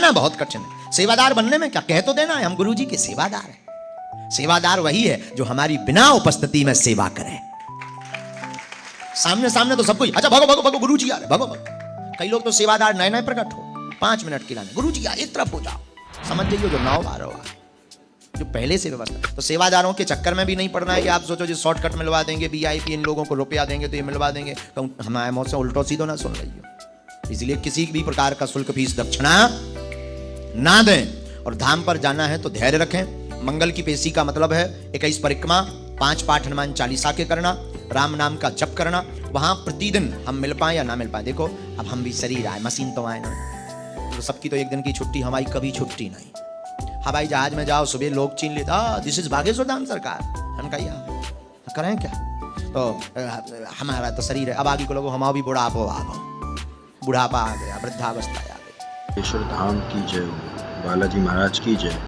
बनना बहुत कठिन है। सेवादार बनने में क्या कह तो देना है, हम गुरुजी के सेवादार हैं। सेवादार वही है जो हमारी बिना उपस्थिति में सेवा करे। सामने सामने तो सब कुछ, अच्छा भगो भगो भगो गुरुजी आ रहे, भगो भगो। कई लोग तो सेवादार नए नए प्रकट हो, 5 मिनट के लाने गुरुजी आ, एक तरफ हो जाओ, समझ जाइए जो 9 12 जो पहले से व्यवस्था। तो सेवादारों के चक्कर में भी नहीं पड़ना है कि आप सोचो जी शॉर्टकट मिलवा देंगे, वीआईपी इन लोगों को रुपया देंगे तो ये मिलवा देंगे, हमारे मुंह से उल्टो सीधो ना सुन रही हो। इसलिए किसी भी प्रकार का शुल्क फीस दक्षिणा ना दें। और धाम पर जाना है तो धैर्य रखें। मंगल की पेशी का मतलब है 21 परिक्रमा, 5 पाठ हनुमान चालीसा के करना, राम नाम का जप करना। वहां प्रतिदिन हम मिल पाए या ना मिल पाए, देखो अब हम भी शरीर आए, मशीन तो आए ना, तो सबकी तो एक दिन की छुट्टी, हमारी कभी छुट्टी नहीं। हवाई जहाज में जाओ, सुबह लोग छीन लेता, दिस इज बागेश्वर धाम सरकार, हम कहिए करें क्या। तो हमारा तो शरीर है, अब आगे को लोगों हमारा भी बुढ़ापा आ गया, बुढ़ापा आ गया, वृद्धावस्था आ गई। बागेश्वर धाम की जय, बालाजी महाराज की जय।